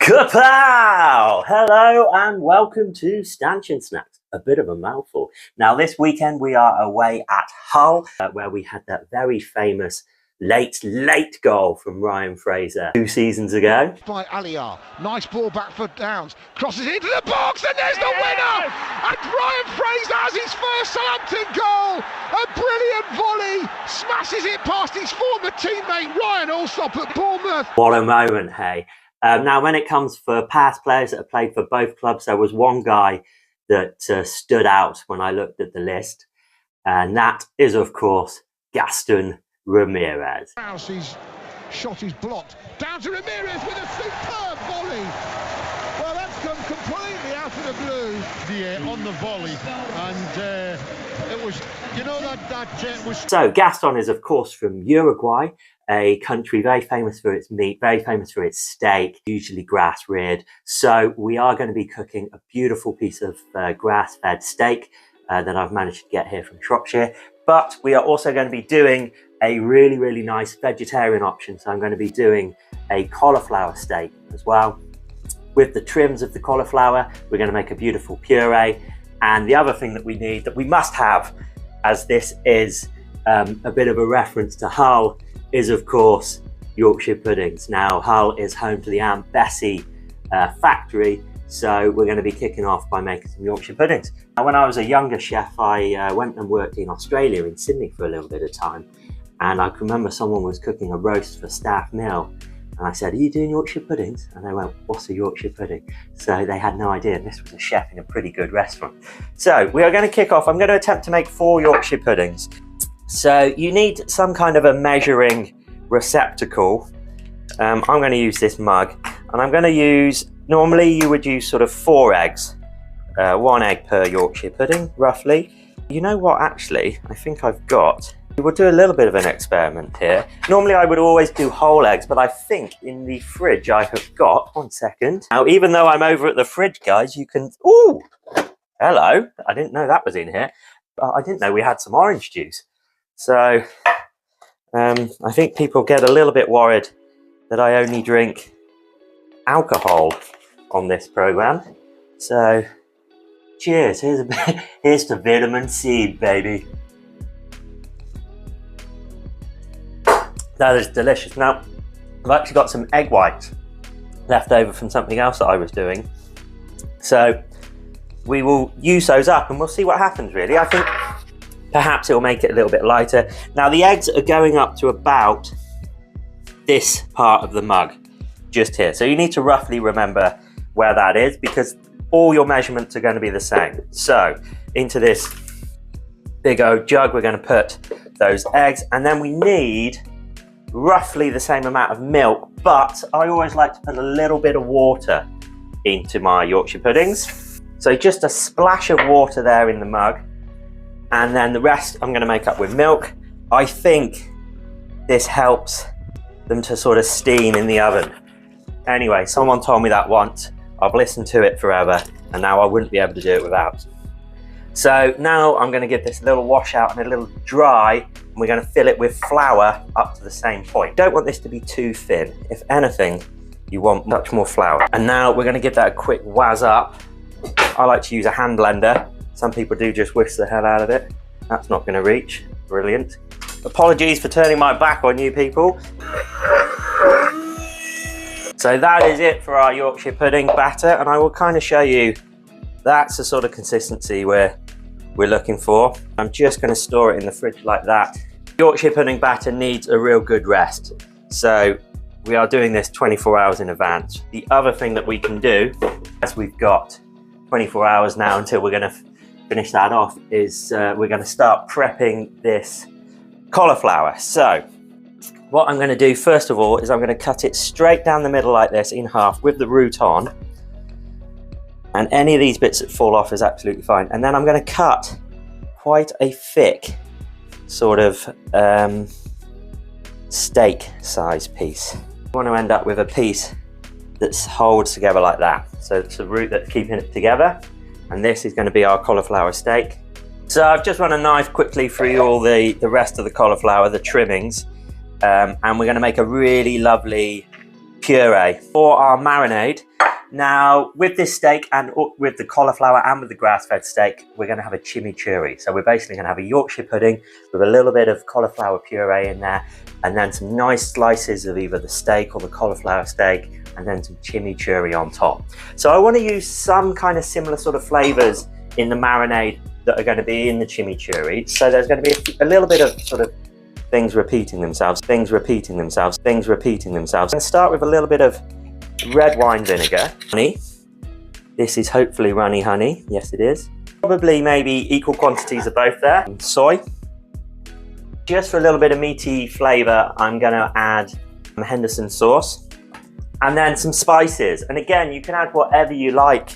Kapow! Hello and welcome to Stanchion Snacks. A bit of a mouthful. Now this weekend we are away at Hull, where we had that very famous late goal from Ryan Fraser 2 seasons ago. By Aliyah, nice ball back for Downs, crosses into the box and there's the winner! And Ryan Fraser has his first Southampton goal! A brilliant volley, smashes it past his former teammate Ryan Allsop at Bournemouth. What a moment, hey. Now when it comes for past players that have played for both clubs, there was one guy that stood out when I looked at the list, and that is of course Gastón Ramírez. His shot is blocked. Down to Ramírez with a superb volley. Well, that's come completely out of the blue. Yeah, on the volley, and it was, you know, that was. So Gastón is of course from Uruguay, a country very famous for its meat, very famous for its steak, usually grass-reared. So we are going to be cooking a beautiful piece of grass-fed steak that I've managed to get here from Shropshire. But we are also going to be doing a really nice vegetarian option. So I'm going to be doing a cauliflower steak as well. With the trims of the cauliflower, we're going to make a beautiful puree. And the other thing that we need, that we must have, as this is a bit of a reference to Hull, is of course Yorkshire puddings. Now Hull is home to the Aunt Bessie factory, so we're going to be kicking off by making some Yorkshire puddings. Now, when I was a younger chef, I went and worked in Australia, in Sydney, for a little bit of time, and I can remember someone was cooking a roast for staff meal, and I said, "Are you doing Yorkshire puddings?" And they went, "What's a Yorkshire pudding?" So they had no idea, and this was a chef in a pretty good restaurant. So we are going to kick off. I'm going to attempt to make 4 Yorkshire puddings. So you need some kind of a measuring receptacle. I'm going to use this mug, and I'm going to use, normally you would use sort of 4 eggs, 1 egg per Yorkshire pudding, roughly. You know what, actually, I think I've got, we'll do a little bit of an experiment here. Normally I would always do whole eggs, but I think in the fridge I have got, 1 second. Now, even though I'm over at the fridge, guys, you can, ooh, hello, I didn't know that was in here. I didn't know we had some orange juice. So I think people get a little bit worried that I only drink alcohol on this program. So cheers, here's to vitamin C, baby. That is delicious. Now, I've actually got some egg whites left over from something else that I was doing. So we will use those up and we'll see what happens, really. I think perhaps it will make it a little bit lighter. Now the eggs are going up to about this part of the mug, just here. So you need to roughly remember where that is, because all your measurements are going to be the same. So into this big old jug, we're going to put those eggs, and then we need roughly the same amount of milk, but I always like to put a little bit of water into my Yorkshire puddings. So just a splash of water there in the mug. And then the rest I'm going to make up with milk. I think this helps them to sort of steam in the oven. Anyway, someone told me that once. I've listened to it forever, and now I wouldn't be able to do it without. So now I'm going to give this a little wash out and a little dry, and we're going to fill it with flour up to the same point. Don't want this to be too thin. If anything, you want much more flour. And now we're going to give that a quick whiz up. I like to use a hand blender. Some people do just whisk the hell out of it. That's not going to reach. Brilliant. Apologies for turning my back on you people. So that is it for our Yorkshire pudding batter, and I will kind of show you that's the sort of consistency we're looking for. I'm just going to store it in the fridge like that. Yorkshire pudding batter needs a real good rest, so we are doing this 24 hours in advance. The other thing that we can do, as we've got 24 hours now until we're going to finish that off, is we're going to start prepping this cauliflower. So what I'm going to do first of all is I'm going to cut it straight down the middle like this in half with the root on, and any of these bits that fall off is absolutely fine. And then I'm going to cut quite a thick sort of steak size piece. I want to end up with a piece that holds together like that. So it's the root that's keeping it together. And this is going to be our cauliflower steak. So I've just run a knife quickly through all the rest of the cauliflower, the trimmings, and we're going to make a really lovely puree. For our marinade, Now, with this steak and with the cauliflower and with the grass-fed steak, we're going to have a chimichurri. So we're basically going to have a Yorkshire pudding with a little bit of cauliflower puree in there, and then some nice slices of either the steak or the cauliflower steak, and then some chimichurri on top. So I want to use some kind of similar sort of flavors in the marinade that are going to be in the chimichurri. So there's going to be a little bit of sort of things repeating themselves, things repeating themselves, things repeating themselves. I'm going to start with a little bit of red wine vinegar. Honey. This is hopefully runny honey. Yes, it is. Probably maybe equal quantities of both there. And soy. Just for a little bit of meaty flavor, I'm going to add some Henderson sauce. And then some spices. And again, you can add whatever you like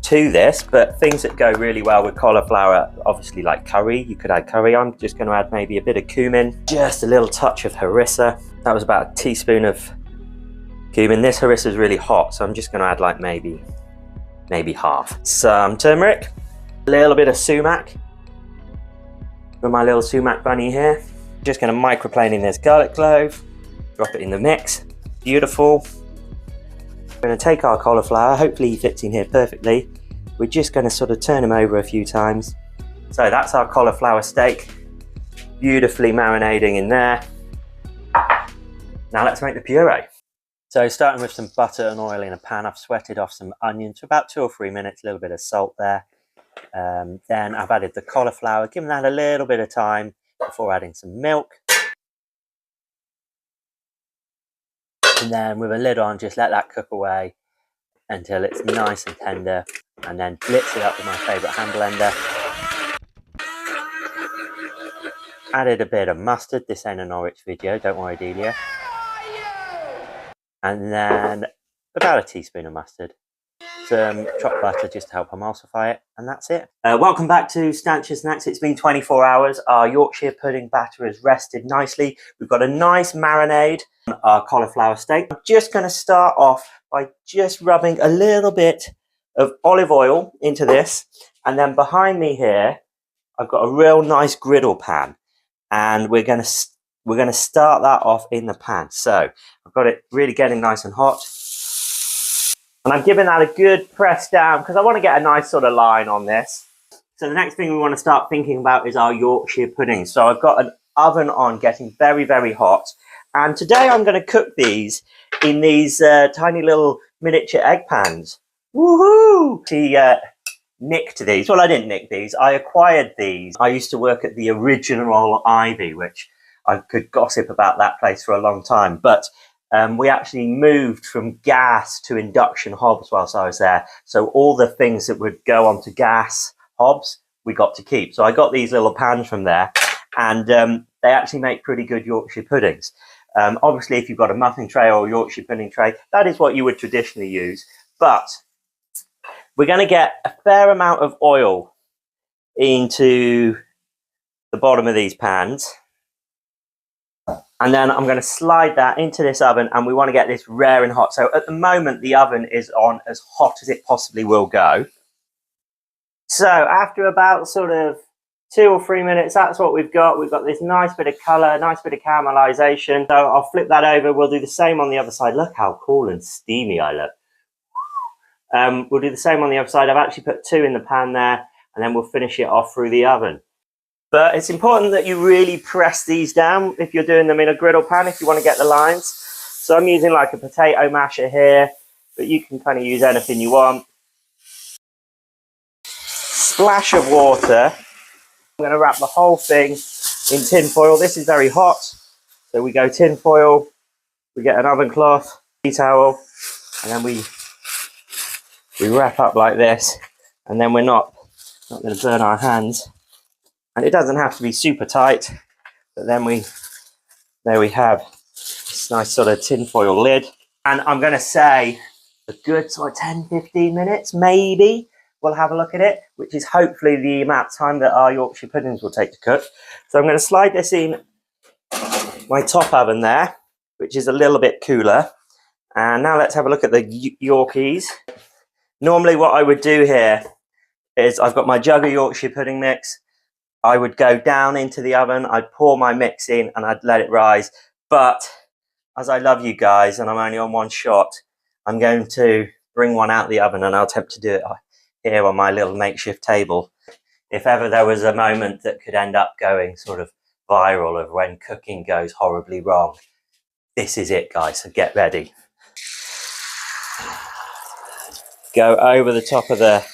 to this, but things that go really well with cauliflower, obviously like curry. You could add curry. I'm just going to add maybe a bit of cumin. Just a little touch of harissa. That was about a teaspoon of cumin. This harissa is really hot, so I'm just going to add like maybe half. Some turmeric, a little bit of sumac for my little sumac bunny here. Just going to microplane in this garlic clove, drop it in the mix. Beautiful. We're going to take our cauliflower, hopefully he fits in here perfectly. We're just going to sort of turn him over a few times. So that's our cauliflower steak, beautifully marinating in there. Now let's make the puree. So starting with some butter and oil in a pan, I've sweated off some onions for about 2 or 3 minutes, a little bit of salt there. Then I've added the cauliflower, given that a little bit of time before adding some milk. And then with a lid on, just let that cook away until it's nice and tender, and then blitz it up with my favourite hand blender. Added a bit of mustard. This ain't a Norwich video, don't worry Delia. And then about a teaspoon of mustard, some chopped butter just to help emulsify it, and that's it. Welcome back to Stanchion Snacks. It's been 24 hours. Our Yorkshire pudding batter has rested nicely. We've got a nice marinade on our cauliflower steak. I'm just going to start off by just rubbing a little bit of olive oil into this, and then behind me here, I've got a real nice griddle pan, and we're going to start that off in the pan. So I've got it really getting nice and hot. And I'm giving that a good press down because I want to get a nice sort of line on this. So the next thing we want to start thinking about is our Yorkshire pudding. So I've got an oven on getting very, very hot. And today I'm going to cook these in these tiny little miniature egg pans. Woohoo! She nicked these. Well, I didn't nick these. I acquired these. I used to work at the original Ivy, which I could gossip about that place for a long time. But we actually moved from gas to induction hobs whilst I was there. So all the things that would go onto gas hobs, we got to keep. So I got these little pans from there, and they actually make pretty good Yorkshire puddings. Obviously, if you've got a muffin tray or a Yorkshire pudding tray, that is what you would traditionally use. But we're going to get a fair amount of oil into the bottom of these pans. And then I'm going to slide that into this oven, and we want to get this rare and hot. So at the moment, the oven is on as hot as it possibly will go. So after about sort of 2 or 3 minutes, that's what we've got. We've got this nice bit of colour, nice bit of caramelisation. So I'll flip that over. We'll do the same on the other side. Look how cool and steamy I look. We'll do the same on the other side. I've actually put 2 in the pan there, and then we'll finish it off through the oven. But it's important that you really press these down if you're doing them in a griddle pan, if you want to get the lines. So I'm using like a potato masher here, but you can kind of use anything you want. Splash of water. I'm going to wrap the whole thing in tin foil. This is very hot, so we go tin foil, we get an oven cloth, tea towel, and then we wrap up like this, and then we're not going to burn our hands. And it doesn't have to be super tight, but then there we have this nice sort of tinfoil lid. And I'm going to say a good sort of 10, 15 minutes, maybe, we'll have a look at it, which is hopefully the amount of time that our Yorkshire puddings will take to cook. So I'm going to slide this in my top oven there, which is a little bit cooler. And now let's have a look at the Yorkies. Normally what I would do here is I've got my jug of Yorkshire pudding mix. I would go down into the oven, I'd pour my mix in, and I'd let it rise. But as I love you guys and I'm only on one shot, I'm going to bring one out the oven, and I'll attempt to do it here on my little makeshift table. If ever there was a moment that could end up going sort of viral of when cooking goes horribly wrong, this is it, guys, so get ready. Go over the top of the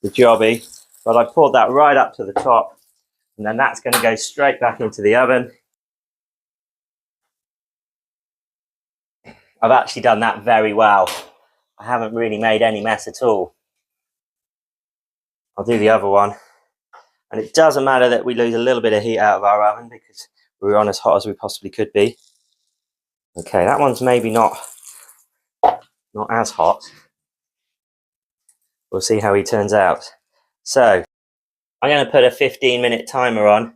jobby, but I poured that right up to the top, and then that's going to go straight back into the oven. I've actually done that very well. I haven't really made any mess at all. I'll do the other one. And it doesn't matter that we lose a little bit of heat out of our oven because we're on as hot as we possibly could be. Okay, that one's maybe not as hot. We'll see how he turns out. So I'm going to put a 15-minute timer on,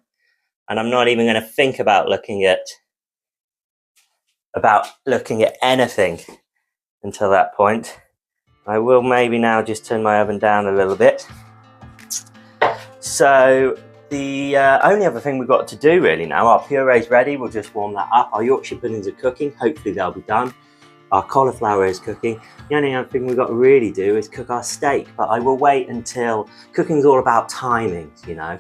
and I'm not even going to think about looking at anything until that point. I will maybe now just turn my oven down a little bit. So the only other thing we've got to do really now, our puree's ready, we'll just warm that up. Our Yorkshire puddings are cooking, hopefully they'll be done. Our cauliflower is cooking. The only other thing we've got to really do is cook our steak, but I will wait until, cooking's all about timings, you know.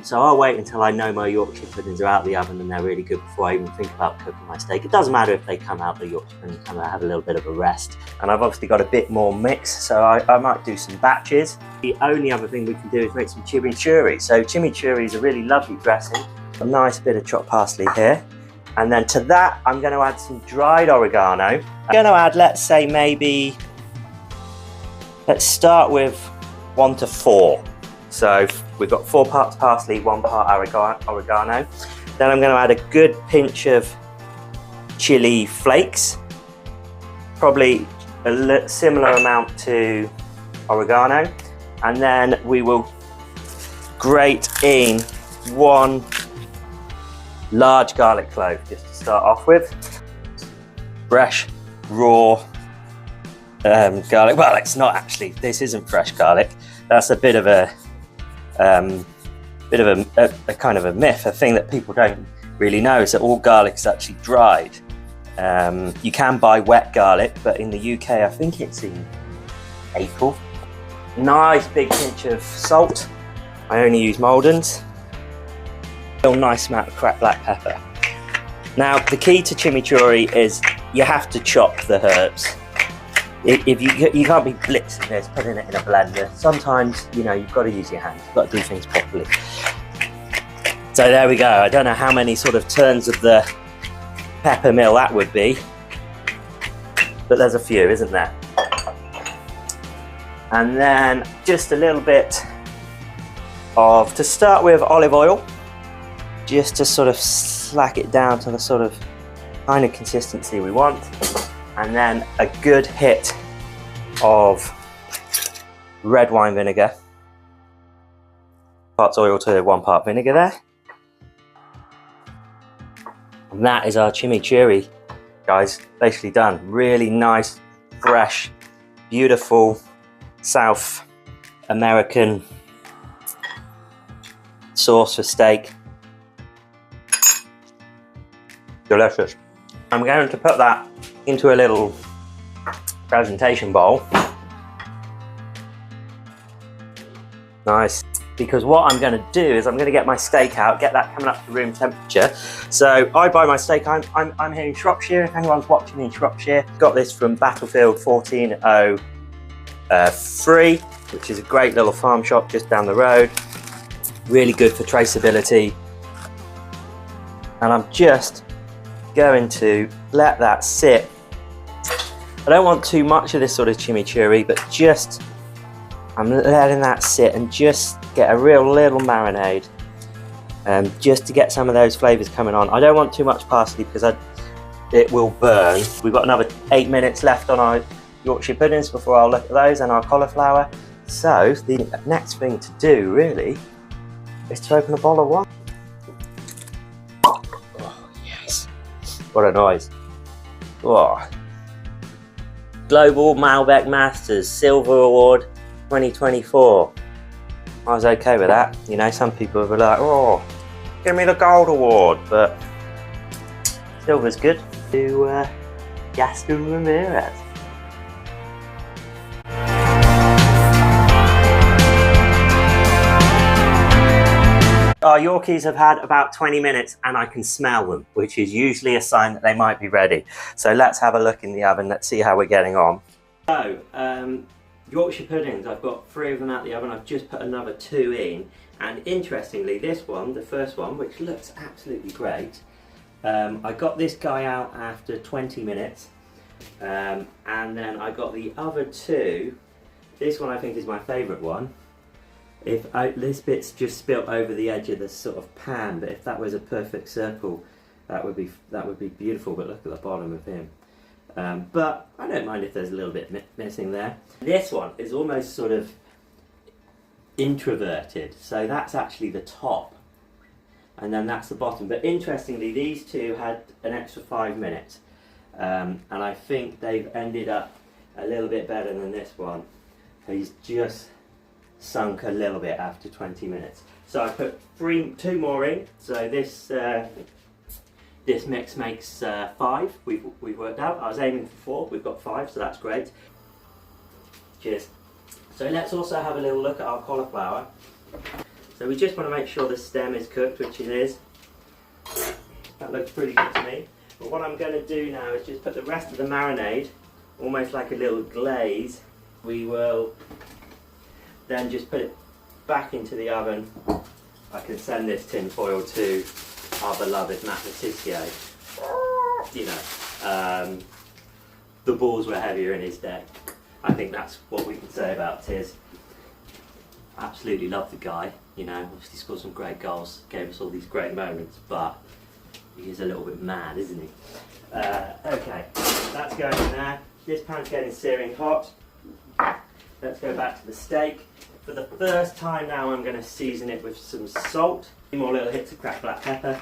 So I'll wait until I know my Yorkshire puddings are out of the oven and they're really good before I even think about cooking my steak. It doesn't matter if they come out, the Yorkshire puddings come out, have a little bit of a rest. And I've obviously got a bit more mix, so I might do some batches. The only other thing we can do is make some chimichurri. So chimichurri is a really lovely dressing. A nice bit of chopped parsley here. And then to that, I'm going to add some dried oregano. I'm going to add, let's say maybe, let's start with 1 to 4. So we've got 4 parts parsley, 1 part oregano. Then I'm going to add a good pinch of chili flakes, probably a similar amount to oregano. And then we will grate in 1 large garlic clove just to start off with. Fresh, raw garlic. Well, it's not actually, this isn't fresh garlic. That's a bit of a kind of a myth. A thing that people don't really know is that all garlic is actually dried. You can buy wet garlic, but in the UK I think it's in April. Nice big pinch of salt. I only use Maldon's. A nice amount of cracked black pepper. Now the key to chimichurri is you have to chop the herbs. If you can't be blitzing this, putting it in a blender. Sometimes, you know, you've got to use your hands. You've got to do things properly. So there we go. I don't know how many sort of turns of the pepper mill that would be, but there's a few, isn't there? And then just a little bit of, to start with, olive oil, just to sort of slack it down to the sort of kind of consistency we want. And then a good hit of red wine vinegar. Parts oil to 1 part vinegar there. And that is our chimichurri, guys, basically done. Really nice, fresh, beautiful South American sauce for steak. Delicious. I'm going to put that into a little presentation bowl. Nice. Because what I'm going to do is I'm going to get my steak out, get that coming up to room temperature. So I buy my steak, I'm here in Shropshire, if anyone's watching in Shropshire. Got this from Battlefield 1403, which is a great little farm shop just down the road. Really good for traceability. And I'm just going to let that sit. I don't want too much of this sort of chimichurri, but just I'm letting that sit and just get a real little marinade, just to get some of those flavours coming on. I don't want too much parsley because it will burn. We've got another 8 minutes left on our Yorkshire puddings before I'll look at those, and our cauliflower. So the next thing to do really is to open a bottle of wine. Oh yes, what a noise. Oh. Global Malbec Masters Silver Award 2024. I was okay with that. You know, some people were like, oh, give me the gold award, but silver's good. To Gastón Ramírez. Our Yorkies have had about 20 minutes and I can smell them, which is usually a sign that they might be ready. So let's have a look in the oven. Let's see how we're getting on. So, Yorkshire puddings, I've got 3 of them out the oven. I've just put another 2 in. And interestingly, this one, the first one, which looks absolutely great, I got this guy out after 20 minutes. And then I got the other 2. This one I think is my favourite one. This bit's just spilt over the edge of the sort of pan, but if that was a perfect circle, that would be beautiful. But look at the bottom of him. But I don't mind if there's a little bit missing there. This one is almost sort of introverted, so that's actually the top, and then that's the bottom. But interestingly, these 2 had an extra 5 minutes, and I think they've ended up a little bit better than this one. He's just sunk a little bit after 20 minutes. So I put 2 more in. So this mix makes 5. We've worked out. I was aiming for 4. We've got 5, so that's great. Cheers. So let's also have a little look at our cauliflower. So we just want to make sure the stem is cooked, which it is. That looks pretty good to me. But what I'm going to do now is just put the rest of the marinade, almost like a little glaze. We will then just put it back into the oven. I can send this tin foil to our beloved Matt Letizia. You know, the balls were heavier in his day. I think that's what we can say about Tiz. Absolutely love the guy, you know, obviously scored some great goals, gave us all these great moments, but he is a little bit mad, isn't he? Okay, that's going in there. This pan's getting searing hot. Let's go back to the steak. For the first time now, I'm going to season it with some salt. 2 more little hits of cracked black pepper.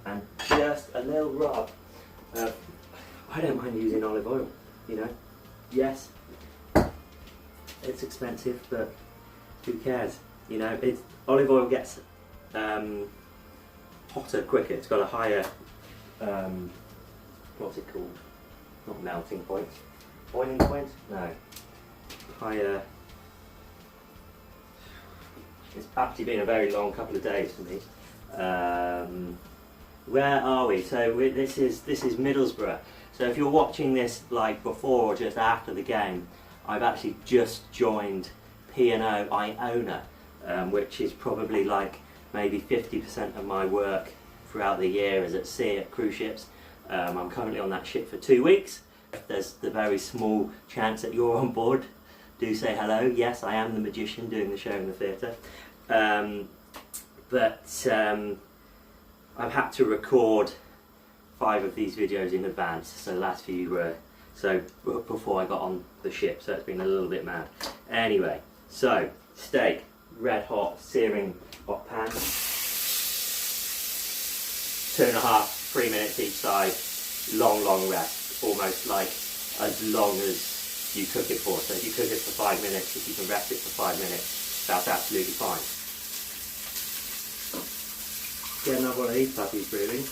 And just a little rub of, I don't mind using olive oil, you know. Yes, it's expensive, but who cares? You know, olive oil gets hotter quicker. It's got a higher, what's it called? Not melting point. Boiling point? No. Higher. It's actually been a very long couple of days for me. Where are we? So this is Middlesbrough. So if you're watching this like before or just after the game, I've actually just joined P&O Iona, which is probably like maybe 50% of my work throughout the year is at sea at cruise ships. I'm currently on that ship for 2 weeks. If there's the very small chance that you're on board, do say hello. Yes, I am the magician doing the show in the theatre. I've had to record 5 of these videos in advance, so the last few were before I got on the ship, so it's been a little bit mad. Anyway, so steak, red hot, searing hot pan, 2.5, 3 minutes each side, long rest, almost like as long as you cook it for. So if you cook it for 5 minutes, if you can rest it for 5 minutes, that's absolutely fine. Get another one of these puppies brewing.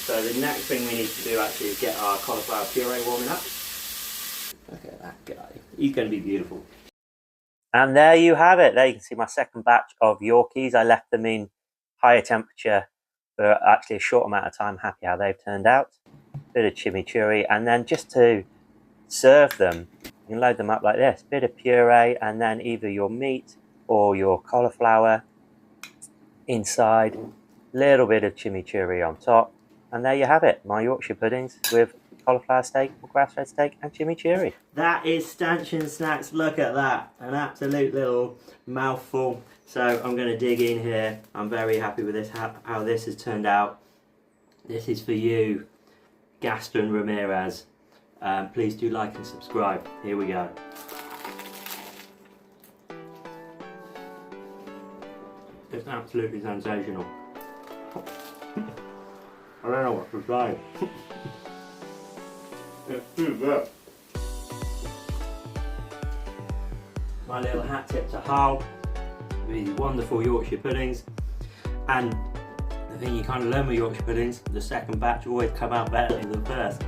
So the next thing we need to do actually is get our cauliflower puree warming up. Look at that guy. He's going to be beautiful. And there you have it. There you can see my second batch of Yorkies. I left them in higher temperature for actually a short amount of time. Happy how they've turned out. Bit of chimichurri, and then just to serve them, you can load them up like this. Bit of puree, and then either your meat or your cauliflower inside, little bit of chimichurri on top, and there you have it, my Yorkshire puddings with cauliflower steak or grass-fed steak and chimichurri. That is Stanchion Snacks. Look at that, an absolute little mouthful. So I'm going to dig in here. I'm very happy with this, how this has turned out. This is for you, Gastón Ramírez. Please do like and subscribe. Here we go. It's absolutely sensational. I don't know what to say. It's too good. My little hat tip to Hal, these wonderful Yorkshire puddings. And the thing you kind of learn with Yorkshire puddings, the second batch always come out better than the first.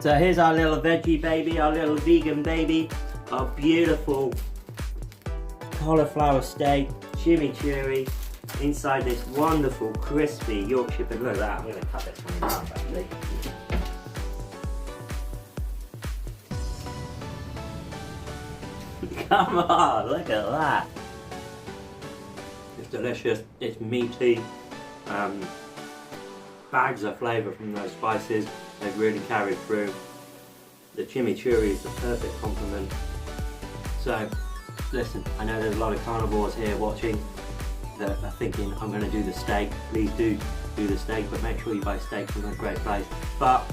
So here's our little veggie baby, our little vegan baby, our beautiful cauliflower steak, chimichurri, inside this wonderful crispy Yorkshire pudding. Look at that, I'm going to cut this one in half actually. Come on, look at that. It's delicious, it's meaty, bags of flavour from those spices, they've really carried through. The chimichurri is the perfect complement. So, listen, I know there's a lot of carnivores here watching that are thinking, I'm going to do the steak. Please do the steak, but make sure you buy steak from a great place. But,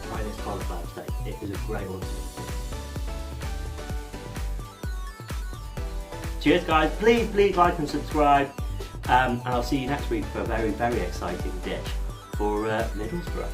try this cauliflower steak, it is a great one. Cheers guys, please like and subscribe, and I'll see you next week for a very, very exciting dish for Middlesbrough.